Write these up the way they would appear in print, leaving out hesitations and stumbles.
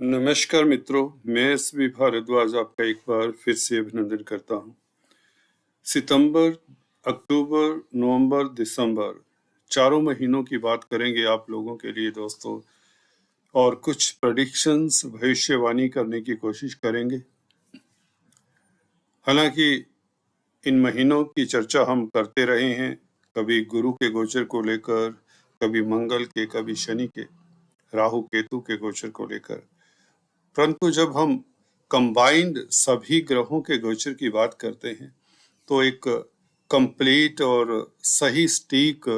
नमस्कार मित्रों, मैं एसवी भारद्वाज आपका एक बार फिर से अभिनंदन करता हूँ। सितंबर, अक्टूबर, नवंबर, दिसंबर चारों महीनों की बात करेंगे आप लोगों के लिए दोस्तों, और कुछ प्रेडिक्शंस भविष्यवाणी करने की कोशिश करेंगे। हालांकि इन महीनों की चर्चा हम करते रहे हैं, कभी गुरु के गोचर को लेकर, कभी मंगल के, कभी शनि के, राहु केतु के गोचर को लेकर। परंतु जब हम कंबाइंड सभी ग्रहों के गोचर की बात करते हैं तो एक कंप्लीट और सही सटीक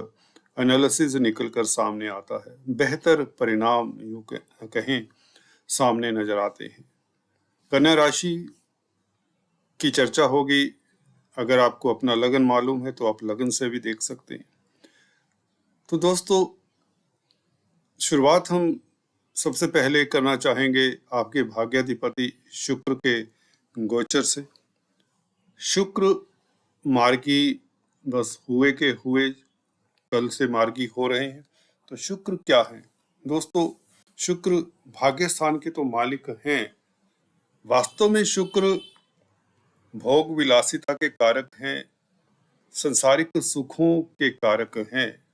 एनालिसिस निकलकर सामने आता है। बेहतर परिणाम यूं कहें सामने नजर आते हैं। कन्या राशि की चर्चा होगी। अगर आपको अपना लगन मालूम है तो आप लगन से भी देख सकते हैं। तो दोस्तों, शुरुआत हम सबसे पहले करना चाहेंगे आपके भाग्याधिपति शुक्र के गोचर से। शुक्र मार्गी बस हुए के हुए कल से मार्गी हो रहे हैं। तो शुक्र क्या है दोस्तों? शुक्र भाग्य स्थान के तो मालिक हैं। वास्तव में शुक्र भोग विलासिता के कारक हैं, संसारिक सुखों के कारक हैं।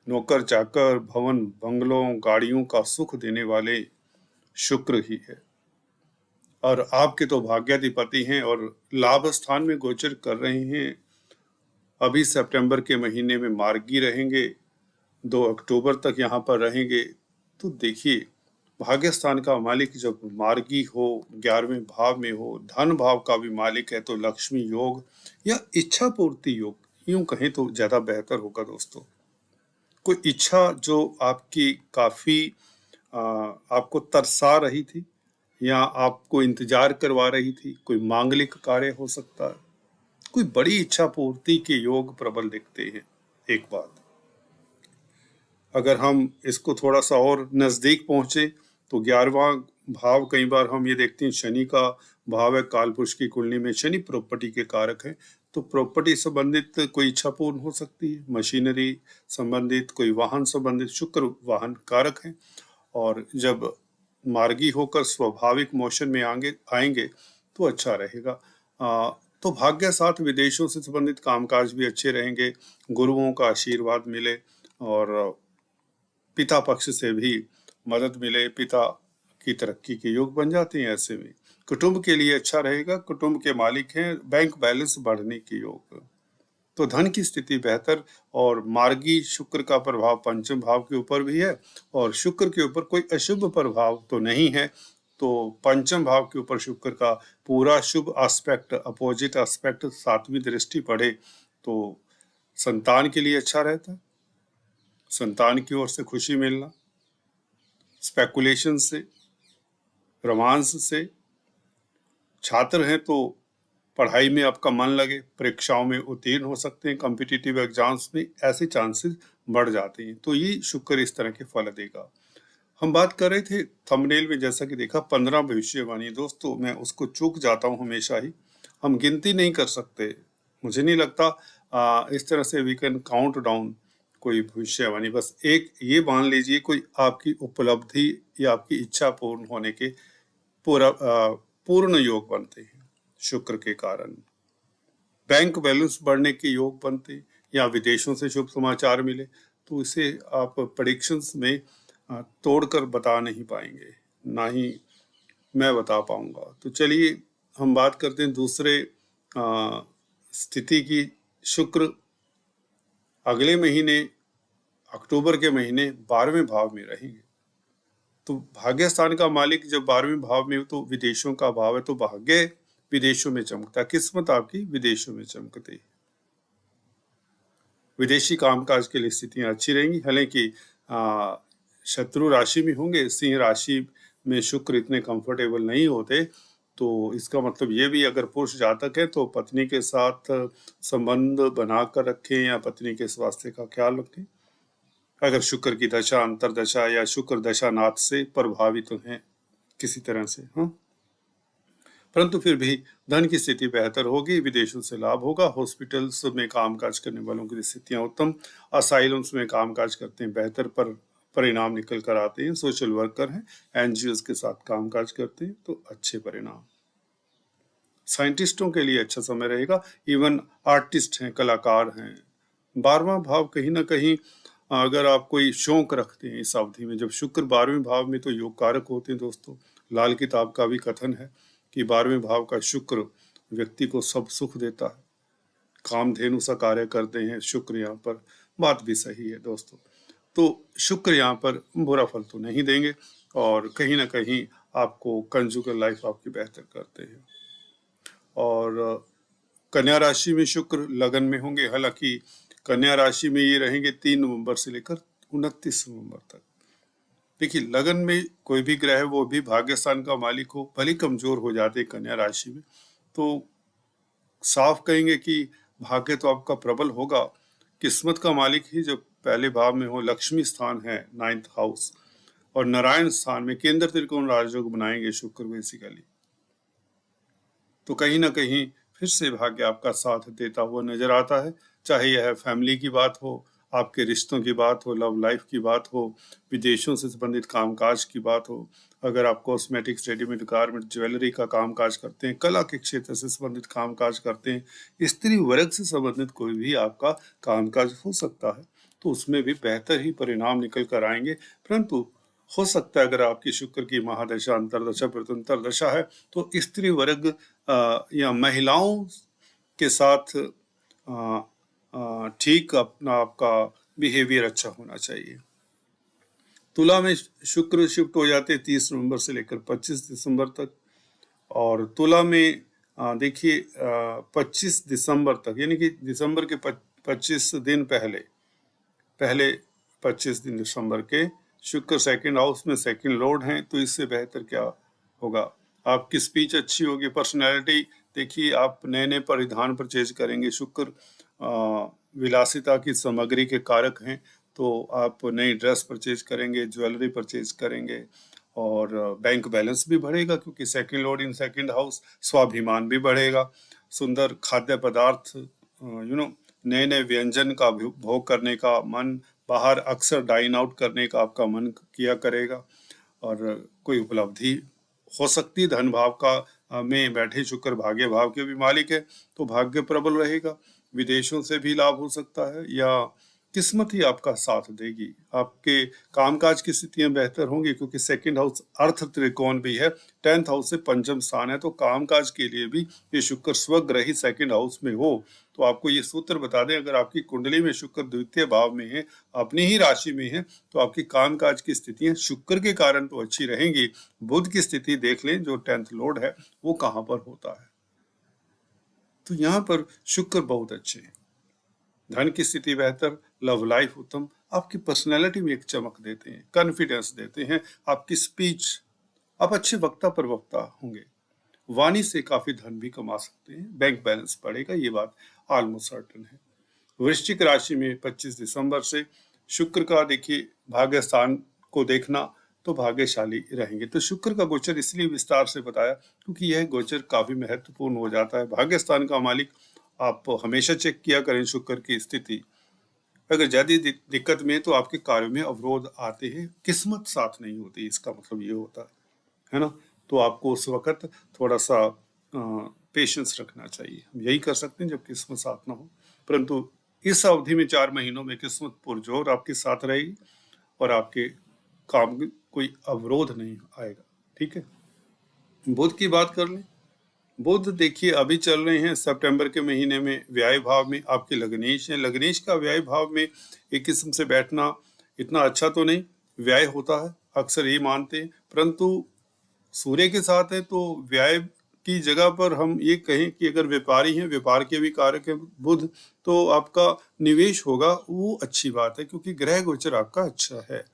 नौकर चाकर, भवन बंगलों, गाड़ियों का सुख देने वाले शुक्र ही है। और आपके तो भाग्याधिपति हैं और लाभ स्थान में गोचर कर रहे हैं। अभी सितंबर के महीने में मार्गी रहेंगे, 2 अक्टूबर तक यहाँ पर रहेंगे। तो देखिए, भाग्य स्थान का मालिक जब मार्गी हो, 11वें भाव में हो, धन भाव का भी मालिक है, तो लक्ष्मी योग या इच्छा पूर्ति योग यूं कहें तो ज्यादा बेहतर होगा दोस्तों। कोई इच्छा जो आपकी काफी आपको तरसा रही थी या आपको इंतजार करवा रही थी, कोई मांगलिक कार्य हो सकता है, कोई बड़ी इच्छा पूर्ति के योग प्रबल दिखते हैं। एक बात, अगर हम इसको थोड़ा सा और नजदीक पहुंचे तो 11वां भाव, कई बार हम ये देखते हैं शनि का भाव है। कालपुरुष की कुंडली में शनि प्रॉपर्टी के कारक है, तो प्रॉपर्टी संबंधित कोई इच्छा पूर्ण हो सकती है। मशीनरी संबंधित, कोई वाहन संबंधित, शुक्र वाहन कारक है। और जब मार्गी होकर स्वाभाविक मोशन में आएंगे तो अच्छा रहेगा। तो भाग्य साथ विदेशों से संबंधित कामकाज भी अच्छे रहेंगे, गुरुओं का आशीर्वाद मिले और पिता पक्ष से भी मदद मिले, पिता की तरक्की के योग बन जाते हैं। ऐसे में कुटुंब के लिए अच्छा रहेगा। कुटुंब के मालिक हैं, बैंक बैलेंस बढ़ने के योग, तो धन की स्थिति बेहतर। और मार्गी शुक्र का प्रभाव पंचम भाव के ऊपर भी है और शुक्र के ऊपर कोई अशुभ प्रभाव तो नहीं है। तो पंचम भाव के ऊपर शुक्र का पूरा शुभ एस्पेक्ट, अपोजिट एस्पेक्ट, 7वीं दृष्टि पड़े तो संतान के लिए अच्छा रहता है। संतान की ओर से खुशी मिलना, स्पेकुलेशन से, रोमांस से। छात्र हैं तो पढ़ाई में आपका मन लगे, परीक्षाओं में उत्तीर्ण हो सकते हैं, कॉम्पिटिटिव एग्जाम्स में ऐसे चांसेस बढ़ जाते हैं। तो ये शुक्र इस तरह के फल देगा। हम बात कर रहे थे थंबनेल में, जैसा कि देखा 15 भविष्यवाणी। दोस्तों, मैं उसको चूक जाता हूँ हमेशा ही। हम गिनती नहीं कर सकते, मुझे नहीं लगता इस तरह से वी कैन काउंट डाउन कोई भविष्यवाणी। बस एक ये मान लीजिए, कोई आपकी उपलब्धि या आपकी इच्छा पूर्ण होने के पूर्ण योग बनते हैं शुक्र के कारण। बैंक बैलेंस बढ़ने के योग बनते या विदेशों से शुभ समाचार मिले, तो इसे आप प्रेडिक्शंस में तोड़कर बता नहीं पाएंगे, ना ही मैं बता पाऊंगा। तो चलिए हम बात करते हैं दूसरे स्थिति की। शुक्र अगले महीने अक्टूबर के महीने 12वें भाव में रहेंगे। तो भाग्य स्थान का मालिक जब 12वें भाव में हो तो विदेशों का भाव है, तो भाग्य विदेशों में चमकता, किस्मत आपकी विदेशों में चमकती। विदेशी कामकाज के लिए स्थितियां अच्छी रहेंगी। हालांकि शत्रु राशि में होंगे, सिंह राशि में शुक्र इतने कंफर्टेबल नहीं होते, तो इसका मतलब ये भी, अगर पुरुष जातक है तो पत्नी के साथ संबंध बनाकर रखें या पत्नी के स्वास्थ्य का ख्याल रखें। अगर शुक्र की दशा, अंतरदशा या शुक्र दशा नाथ से प्रभावित है किसी तरह से, हाँ, परंतु फिर भी धन की स्थिति बेहतर होगी, विदेशों से लाभ होगा। हॉस्पिटल्स में कामकाज करने वालों की स्थितियां उत्तम, असाइलम्स में कामकाज करते हैं बेहतर, पर परिणाम निकल कर आते हैं। सोशल वर्कर हैं, एनजीओ के साथ कामकाज करते हैं तो अच्छे परिणाम। साइंटिस्टों के लिए अच्छा समय रहेगा, इवन आर्टिस्ट हैं, कलाकार हैं। 12वां भाव कहीं ना कहीं अगर आप कोई शौक रखते हैं इस अवधि में, जब शुक्र 12वें भाव में तो योग कारक होते हैं दोस्तों। लाल किताब का भी कथन है कि 12वें भाव का शुक्र व्यक्ति को सब सुख देता है, कामधेनु सा कार्य करते हैं शुक्र यहाँ पर। बात भी सही है दोस्तों। तो शुक्र यहाँ पर बुरा फल तो नहीं देंगे और कहीं ना कहीं आपको कंजुगल लाइफ आपकी बेहतर करते हैं। और कन्या राशि में शुक्र लगन में होंगे, हालांकि कन्या राशि में ये रहेंगे 3 नवंबर से लेकर 29 नवंबर तक। देखिए, लगन में कोई भी ग्रह वो भी भाग्य स्थान का मालिक हो, भले कमजोर हो जाते कन्या राशि में, तो साफ कहेंगे कि भाग्य तो आपका प्रबल होगा। किस्मत का मालिक ही जब पहले भाव में हो, लक्ष्मी स्थान है 9th हाउस, और नारायण स्थान में केंद्र त्रिकोण राजयोग बनाएंगे शुक्र बेसिकली, तो कहीं ना कहीं फिर से भाग्य आपका साथ देता हुआ नजर आता है। चाहे यह फैमिली की बात हो, आपके रिश्तों की बात हो, लव लाइफ की बात हो, विदेशों से संबंधित कामकाज की बात हो, अगर आप कॉस्मेटिक्स, रेडीमेड गारमेंट, ज्वेलरी का कामकाज करते हैं, कला के क्षेत्र से संबंधित कामकाज करते हैं, स्त्री वर्ग से संबंधित कोई भी आपका कामकाज हो सकता है, तो उसमें भी बेहतर ही परिणाम निकल कर आएंगे। परंतु हो सकता है अगर आपकी शुक्र की महादशा, अंतरदशा, प्रत्यंतर दशा है तो स्त्री वर्ग या महिलाओं के साथ ठीक अपना आपका बिहेवियर अच्छा होना चाहिए। तुला में शुक्र शिफ्ट हो जाते हैं 30 नवंबर से लेकर 25 दिसंबर तक, और तुला में देखिए 25 दिसंबर तक, यानी कि दिसंबर के 25 दिन पहले 25 दिन दिसंबर के शुक्र सेकंड हाउस में सेकंड लॉर्ड हैं, तो इससे बेहतर क्या होगा। आपकी स्पीच अच्छी होगी, पर्सनैलिटी देखिए, आप नए नए परिधान परचेज करेंगे। शुक्र विलासिता की सामग्री के कारक हैं, तो आप नई ड्रेस परचेज करेंगे, ज्वेलरी परचेज करेंगे, और बैंक बैलेंस भी बढ़ेगा क्योंकि second Lord in second house. स्वाभिमान भी बढ़ेगा, सुंदर खाद्य पदार्थ, नए नए व्यंजन का भोग करने का मन, बाहर अक्सर डाइन आउट करने का आपका मन किया करेगा, और कोई उपलब्धि हो सकती। धन भाव का में बैठे शुक्र भाग्य भाव के भी मालिक है, तो भाग्य प्रबल रहेगा। विदेशों से भी लाभ हो सकता है, या किस्मत ही आपका साथ देगी। आपके कामकाज की स्थितियां बेहतर होंगी क्योंकि सेकंड हाउस अर्थ त्रिकोण भी है, 10th हाउस से पंचम स्थान है, तो कामकाज के लिए भी ये शुक्र स्वग्रही सेकंड हाउस में हो। तो आपको ये सूत्र बता दें, अगर आपकी कुंडली में शुक्र द्वितीय भाव में है, अपनी ही राशि में है, तो आपकी कामकाज की स्थितियां शुक्र के कारण तो अच्छी रहेंगी। बुध की स्थिति देख लें, जो 10th लॉर्ड है वो कहाँ पर होता है, तो यहाँ पर शुक्र बहुत अच्छे हैं। धन की स्थिति बेहतर, लव लाइफ उत्तम, आपकी पर्सनैलिटी में एक चमक देते हैं, कॉन्फिडेंस देते हैं, आपकी स्पीच, आप अच्छे वक्ता प्रवक्ता होंगे, वाणी से काफी धन भी कमा सकते हैं, बैंक बैलेंस बढ़ेगा, ये बात ऑलमोस्ट सर्टन है। वृश्चिक राशि में 25 दिसंबर से शुक्र का देखिए भाग्य स्थान को देखना, तो भाग्यशाली रहेंगे। तो शुक्र का गोचर इसलिए विस्तार से बताया क्योंकि यह गोचर काफी महत्वपूर्ण हो जाता है। भाग्य स्थान का मालिक आप हमेशा चेक किया करें शुक्र की स्थिति। अगर ज्यादा दिक्कत में तो आपके कार्य में अवरोध आते हैं, किस्मत साथ नहीं होती, इसका मतलब ये होता है ना। तो आपको उस वक्त थोड़ा सा पेशेंस रखना चाहिए। हम यही कर सकते हैं जब किस्मत साथ ना हो, परंतु इस अवधि में 4 महीनों में किस्मत पुरजोर आपके साथ रहेगी और आपके काम में कोई अवरोध नहीं आएगा। ठीक है, बुध की बात कर लें। बुध देखिए अभी चल रहे हैं सितंबर के महीने में व्यय भाव में, आपके लग्नेश हैं। लग्नेश का व्यय भाव में एक किस्म से बैठना इतना अच्छा तो नहीं, व्यय होता है, अक्सर ये मानते हैं, परंतु सूर्य के साथ है तो व्यय की जगह पर हम ये कहें कि अगर व्यापारी हैं, व्यापार के भी कारक है बुध, तो आपका निवेश होगा, वो अच्छी बात है क्योंकि ग्रह गोचर आपका अच्छा है।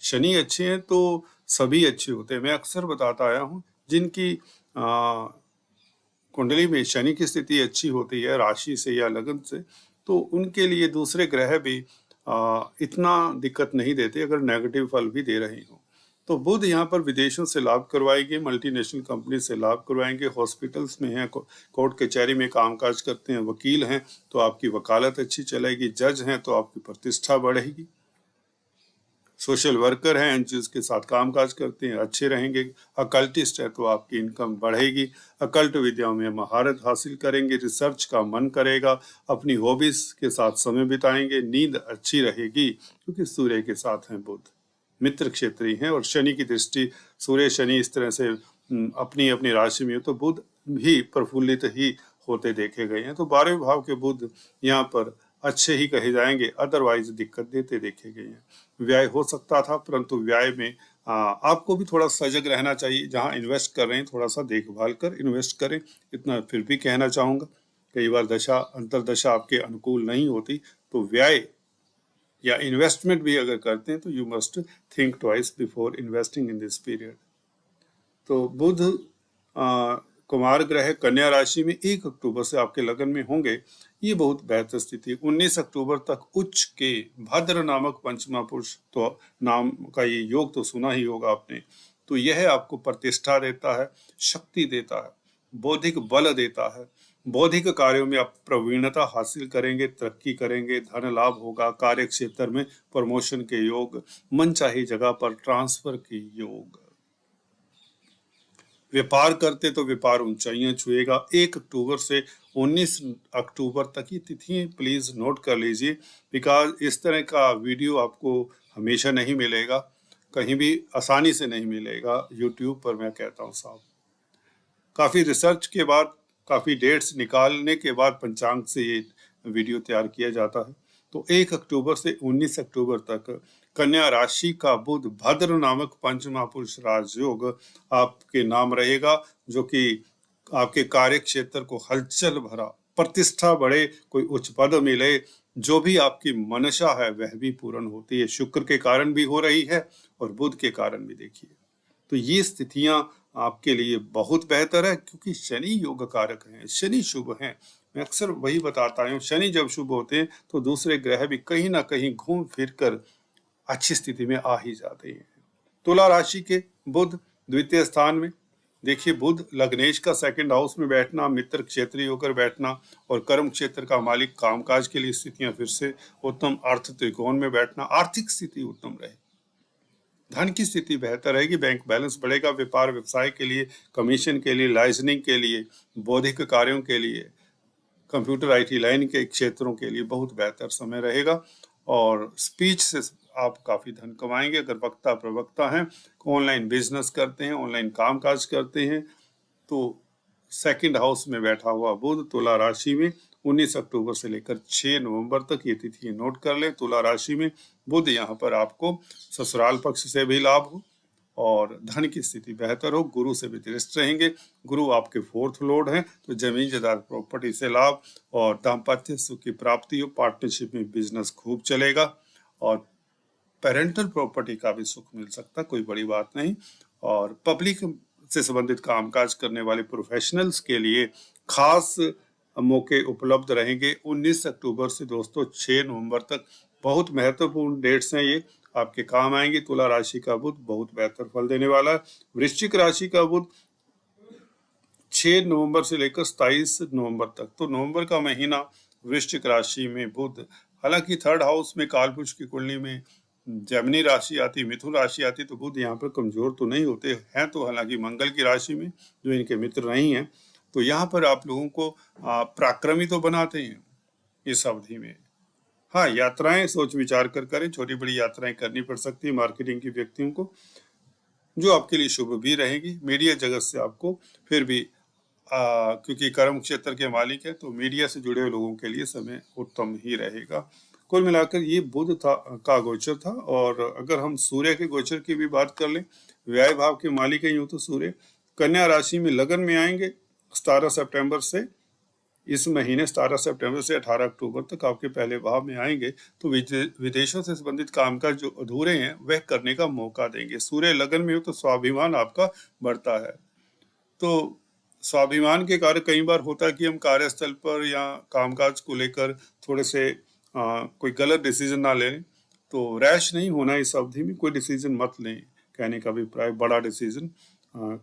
शनि अच्छे हैं तो सभी अच्छे होते हैं। मैं अक्सर बताता आया हूँ, जिनकी कुंडली में शनि की स्थिति अच्छी होती है राशि से या लगन से, तो उनके लिए दूसरे ग्रह भी इतना दिक्कत नहीं देते अगर नेगेटिव फल भी दे रहे हो। तो बुध यहाँ पर विदेशों से लाभ करवाएंगे, मल्टीनेशनल कंपनी से लाभ करवाएंगे, हॉस्पिटल्स में हैं, कोर्ट कचहरी में कामकाज करते हैं, वकील हैं तो आपकी वकालत अच्छी चलेगी, जज हैं तो आपकी प्रतिष्ठा बढ़ेगी। सोशल वर्कर हैं, एनजीओ के साथ कामकाज करते हैं, अच्छे रहेंगे। अकल्टिस्ट है तो आपकी इनकम बढ़ेगी। अकल्ट विद्याओं में महारत हासिल करेंगे, रिसर्च का मन करेगा, अपनी हॉबीज के साथ समय बिताएंगे, नींद अच्छी रहेगी क्योंकि सूर्य के साथ हैं बुध, मित्र क्षेत्रीय हैं। और शनि की दृष्टि, सूर्य शनि इस तरह से अपनी अपनी राशि में हो तो बुध भी प्रफुल्लित ही होते देखे गए हैं। तो 12वें भाव के बुध यहाँ पर अच्छे ही कहे जाएंगे, अदरवाइज दिक्कत देते देखे गए हैं। व्यय हो सकता था, परंतु व्यय में आपको भी थोड़ा सजग रहना चाहिए। जहां इन्वेस्ट कर रहे हैं थोड़ा सा देखभाल कर इन्वेस्ट करें, इतना फिर भी कहना चाहूंगा। कई बार दशा अंतरदशा आपके अनुकूल नहीं होती तो व्यय या इन्वेस्टमेंट भी अगर करते हैं तो you must think twice before investing in this period. तो बुध कुमार ग्रह कन्या राशि में 1 अक्टूबर से आपके लगन में होंगे, ये बहुत बेहतर स्थिति। 19 अक्टूबर तक उच्च के भद्र नामक पंचमा पुरुष तो नाम का ये योग तो सुना ही होगा आपने। तो यह आपको प्रतिष्ठा देता है, शक्ति देता है, बौद्धिक बल देता है। बौद्धिक कार्यों में आप प्रवीणता हासिल करेंगे, तरक्की करेंगे, धन लाभ होगा, कार्य क्षेत्र में प्रमोशन के योग, मनचाही जगह पर ट्रांसफर के योग। व्यापार करते तो व्यापार ऊंचाइयां छुएगा। 1 अक्टूबर से 19 अक्टूबर तक की तिथि प्लीज नोट कर लीजिए, बिकॉज इस तरह का वीडियो आपको हमेशा नहीं मिलेगा, कहीं भी आसानी से नहीं मिलेगा। यूट्यूब पर मैं कहता हूँ साहब, काफी रिसर्च के बाद, काफी डेट्स निकालने के बाद पंचांग से ये वीडियो तैयार किया जाता है। तो 1 अक्टूबर से 19 अक्टूबर तक कन्या राशि का बुध भद्र नामक पंच महापुरुष राजयोग आपके नाम रहेगा, जो कि आपके कार्य क्षेत्र को हलचल भरा, प्रतिष्ठा बढ़े, कोई उच्च पद मिले, जो भी आपकी मनसा है वह भी पूर्ण होती है। शुक्र के कारण भी हो रही है और बुध के कारण भी। देखिए तो ये स्थितियां आपके लिए बहुत बेहतर है क्योंकि शनि योग कारक हैं, शनि शुभ हैं। मैं अक्सर वही बताता हूँ, शनि जब शुभ होते हैं तो दूसरे ग्रह भी कहीं ना कहीं घूम फिर कर अच्छी स्थिति में आ ही जाते हैं। तुला राशि के बुध द्वितीय स्थान में, देखिए बुध लग्नेश का सेकंड हाउस में बैठना, मित्र क्षेत्रीय होकर बैठना और कर्म क्षेत्र का मालिक, कामकाज के लिए स्थितियां फिर से उत्तम, अर्थ त्रिकोण में बैठना, आर्थिक स्थिति उत्तम रहे, धन की स्थिति बेहतर रहेगी, बैंक बैलेंस बढ़ेगा, व्यापार व्यवसाय के लिए, कमीशन के लिए, लाइसेंसिंग के लिए, बौद्धिक कार्यों के लिए, कंप्यूटर आईटी लाइन के क्षेत्रों के लिए बहुत बेहतर समय रहेगा। और स्पीच से आप काफी धन कमाएंगे। अगर वक्ता प्रवक्ता हैं, ऑनलाइन बिजनेस करते हैं, ऑनलाइन कामकाज करते हैं, तो सेकंड हाउस में बैठा हुआ बुध तुला राशि में 19 अक्टूबर से लेकर 6 नवंबर तक, ये तिथि नोट कर लें। तुला राशि में बुध यहाँ पर आपको ससुराल पक्ष से भी लाभ हो और धन की स्थिति बेहतर हो, गुरु से भी दृष्ट रहेंगे। गुरु आपके 4th लॉर्ड हैं, तो जमीन जायदाद प्रॉपर्टी से लाभ और दाम्पत्य सुख की प्राप्ति हो। पार्टनरशिप में बिजनेस खूब चलेगा और पेरेंटल प्रॉपर्टी का भी सुख मिल सकता, कोई बड़ी बात नहीं। और पब्लिक से संबंधित कामकाज करने वाले प्रोफेशनल्स के लिए खास मौके उपलब्ध रहेंगे। 19 अक्टूबर से दोस्तों 6 नवंबर तक बहुत महत्वपूर्ण डेट्स हैं, ये आपके काम आएंगे। तुला राशि का बुध बहुत बेहतर फल देने वाला है। वृश्चिक राशि का बुध 6 नवंबर से लेकर 27 नवंबर तक, तो नवंबर का महीना वृश्चिक राशि में बुध, हालांकि 3rd हाउस में कालपुरुष की कुंडली में जैमिनी राशि आती, मिथुन राशि आती, तो बुध यहाँ पर कमजोर तो नहीं होते हैं, तो हालांकि मंगल की राशि में जो इनके मित्र नहीं है, तो यहाँ पर आप लोगों को पराक्रमी तो बनाते हैं इस अवधि में। हाँ, यात्राएं सोच विचार कर करें, छोटी बड़ी यात्राएं करनी पड़ सकती है मार्केटिंग के व्यक्तियों को, जो आपके लिए शुभ भी रहेगी। मीडिया जगत से आपको फिर भी क्योंकि कर्म क्षेत्र के मालिक है, तो मीडिया से जुड़े हुए लोगों के लिए समय उत्तम ही रहेगा। कुल मिलाकर ये बुध का गोचर था। और अगर हम सूर्य के गोचर की भी बात कर लें, व्यय भाव के मालिक है यूं तो सूर्य, कन्या राशि में लगन में आएंगे 17 सितंबर से, इस महीने 17 सितंबर से 18 अक्टूबर तक आपके पहले भाव में आएंगे, तो विदेशों से संबंधित कामकाज जो अधूरे हैं वह करने का मौका देंगे। सूर्य लगन में हो तो स्वाभिमान आपका बढ़ता है। तो स्वाभिमान के कार्य कई बार होता है कि हम कार्यस्थल पर या कामकाज को लेकर थोड़े से कोई गलत डिसीजन ना लें, तो रैश नहीं होना इस अवधि में, कोई डिसीजन मत लें, कहने का अभिप्राय बड़ा डिसीजन,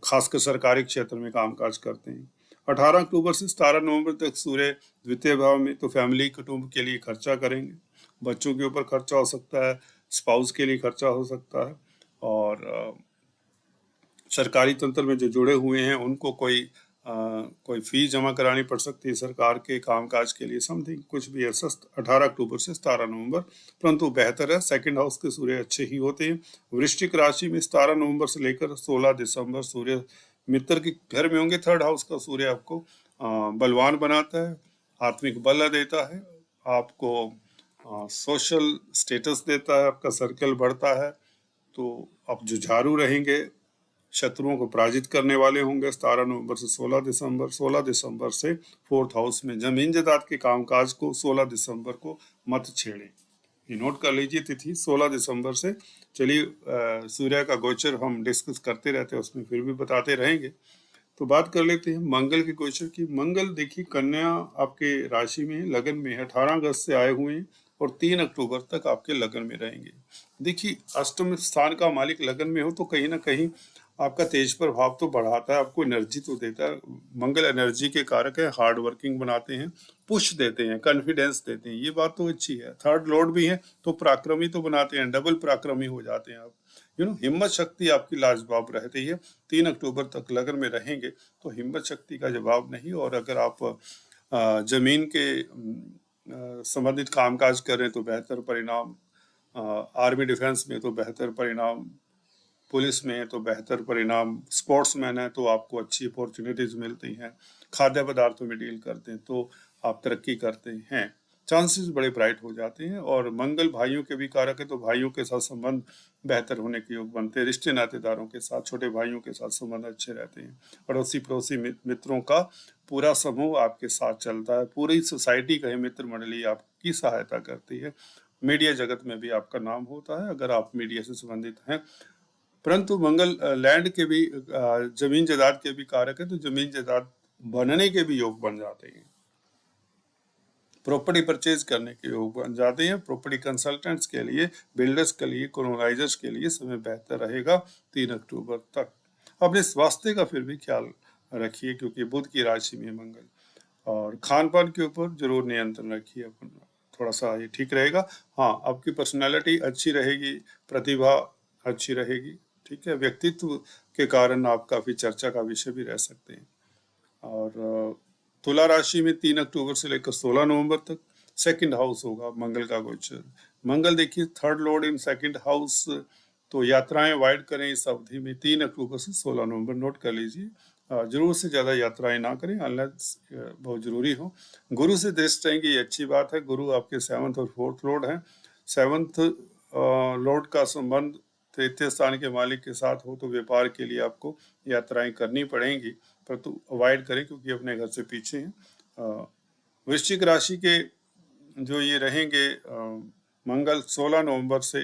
खासकर सरकारी क्षेत्र में कामकाज करते हैं। 18 अक्टूबर से 17 नवंबर तक सूर्य द्वितीय भाव में, तो फैमिली कुटुंब के लिए खर्चा करेंगे, बच्चों के ऊपर खर्चा हो सकता है, स्पाउस के लिए खर्चा हो सकता है, और सरकारी तंत्र में जो जुड़े हुए हैं उनको कोई फीस जमा करानी पड़ सकती है सरकार के कामकाज के लिए, समथिंग कुछ भी ऐसा 18 अक्टूबर से 17 नवंबर। परंतु बेहतर है, सेकंड हाउस के सूर्य अच्छे ही होते हैं। वृश्चिक राशि में 17 नवंबर से लेकर 16 दिसंबर सूर्य मित्र के घर में होंगे। थर्ड हाउस का सूर्य आपको बलवान बनाता है, आत्मिक बल देता है, आपको सोशल स्टेटस देता है, आपका सर्कल बढ़ता है, तो आप जुझारू रहेंगे, शत्रुओं को पराजित करने वाले होंगे। 17 नवंबर से 16 दिसंबर से फोर्थ हाउस में जमीन जायदाद के कामकाज को 16 दिसंबर को मत छेड़ें। ये नोट कर लीजिए तिथि 16 दिसंबर से। चलिए सूर्य का गोचर हम डिस्कस करते रहते हैं, उसमें फिर भी बताते रहेंगे। तो बात कर लेते हैं मंगल के गोचर की। मंगल देखिए कन्या आपके राशि में लगन में है, 18 अगस्त से आए हुए हैं और 3 अक्टूबर तक आपके लगन में रहेंगे। देखिए अष्टम स्थान का मालिक लगन में हो तो कहीं ना कहीं आपका तेज प्रभाव तो बढ़ाता है, आपको एनर्जी तो देता है। मंगल एनर्जी के कारक है, हार्ड वर्किंग बनाते हैं, पुश देते हैं, कॉन्फिडेंस देते हैं, ये बात तो अच्छी है। थर्ड लॉर्ड भी है तो पराक्रमी तो बनाते हैं, डबल पराक्रमी हो जाते हैं आप। हिम्मत शक्ति आपकी लाजवाब रहती है। 3 अक्टूबर तक लगन में रहेंगे तो हिम्मत शक्ति का जवाब नहीं। और अगर आप जमीन के संबंधित कामकाज कर रहे हैं तो बेहतर परिणाम, आर्मी डिफेंस में तो बेहतर परिणाम, पुलिस में है तो बेहतर परिणाम, स्पोर्ट्समैन है तो आपको अच्छी अपॉर्चुनिटीज मिलती हैं, खाद्य पदार्थों में डील करते हैं तो आप तरक्की करते हैं, चांसेस बड़े ब्राइट हो जाते हैं। और मंगल भाइयों के भी कारक है तो भाइयों के साथ संबंध बेहतर होने के योग बनते हैं, रिश्ते नातेदारों के साथ, छोटे भाइयों के साथ संबंध अच्छे रहते हैं। अड़ोसी पड़ोसी मित्रों का पूरा समूह आपके साथ चलता है, पूरी सोसाइटी का मित्र मंडली आपकी सहायता करती है। मीडिया जगत में भी आपका नाम होता है अगर आप मीडिया से संबंधित हैं। परंतु मंगल लैंड के भी, जमीन जायदाद के भी कारक है तो जमीन जायदाद बनने के भी योग बन जाते हैं, प्रॉपर्टी परचेज करने के योग बन जाते हैं। प्रॉपर्टी कंसल्टेंट्स के लिए, बिल्डर्स के लिए, कॉलोनाइजर्स के लिए समय बेहतर रहेगा 3 अक्टूबर तक। अपने स्वास्थ्य का फिर भी ख्याल रखिए क्योंकि बुध की राशि में मंगल, और खान पान के ऊपर जरूर नियंत्रण रखिए, अपन थोड़ा सा ये ठीक रहेगा। हाँ, आपकी पर्सनैलिटी अच्छी रहेगी, प्रतिभा अच्छी रहेगी, ठीक है, व्यक्तित्व के कारण आप काफी चर्चा का विषय भी रह सकते हैं। और तुला राशि में 3 अक्टूबर से लेकर 16 नवंबर तक सेकंड हाउस होगा मंगल का गोचर। मंगल देखिए third Lord in second house, तो यात्राएं अवॉइड करें इस अवधि में 3 अक्टूबर से 16 नवंबर, नोट कर लीजिए। जरूर से ज्यादा यात्राएं ना करें अनलेस बहुत जरूरी हो। गुरु से दृष्टि रहेंगे, ये अच्छी बात है। गुरु आपके 7th और 4th लॉर्ड हैं। 7th लॉर्ड का संबंध तृतीय स्थान के मालिक के साथ हो तो व्यापार के लिए आपको यात्राएं करनी पड़ेंगी, परंतु अवॉइड करें क्योंकि अपने घर से पीछे हैं। वृश्चिक राशि के जो ये रहेंगे मंगल 16 नवंबर से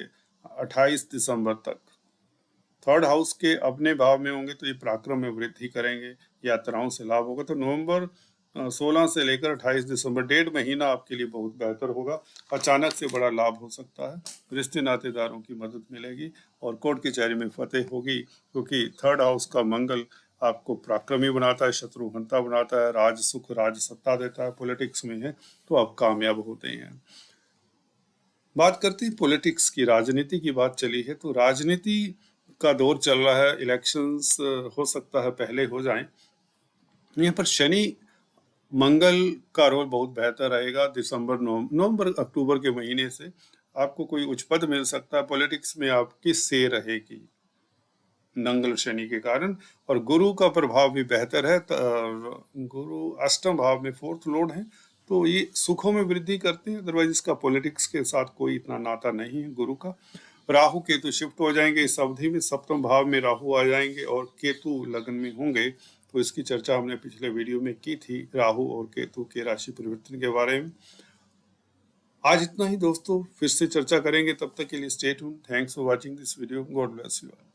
28 दिसंबर तक थर्ड हाउस के अपने भाव में होंगे तो ये पराक्रम में वृद्धि करेंगे, यात्राओं से लाभ होगा। तो नवंबर 16 से लेकर 28 दिसंबर 1.5 महीना आपके लिए बहुत बेहतर होगा। अचानक से बड़ा लाभ हो सकता है, रिश्ते नातेदारों की मदद मिलेगी और कोर्ट कचहरी में फतेह होगी क्योंकि थर्ड हाउस का मंगल आपको पराक्रमी बनाता है, शत्रुघ्नता बनाता है, राज सुख राज सत्ता देता है। पॉलिटिक्स में है तो आप कामयाब होते हैं। बात करते हैं पॉलिटिक्स की, राजनीति की बात चली है तो राजनीति का दौर चल रहा है, इलेक्शंस हो सकता है पहले हो जाएं। यहाँ पर शनि मंगल का रोल बहुत बेहतर रहेगा। नवंबर अक्टूबर के महीने से आपको कोई उच्च पद मिल सकता है, पॉलिटिक्स में आपकी से रहेगी मंगल शनि के कारण। और गुरु का प्रभाव भी बेहतर है, गुरु अष्टम भाव में 4th लॉर्ड है तो ये सुखों में वृद्धि करते हैं, अदरवाइज इसका पॉलिटिक्स के साथ कोई इतना नाता नहीं है गुरु का। राहु केतु शिफ्ट हो जाएंगे इस अवधि में, सप्तम भाव में राहु आ जाएंगे और केतु लगन में होंगे, तो इसकी चर्चा हमने पिछले वीडियो में की थी, राहु और केतु के राशि परिवर्तन के बारे में। आज इतना ही दोस्तों, फिर से चर्चा करेंगे, तब तक के लिए stay tuned. Thanks for watching this video, God bless you all.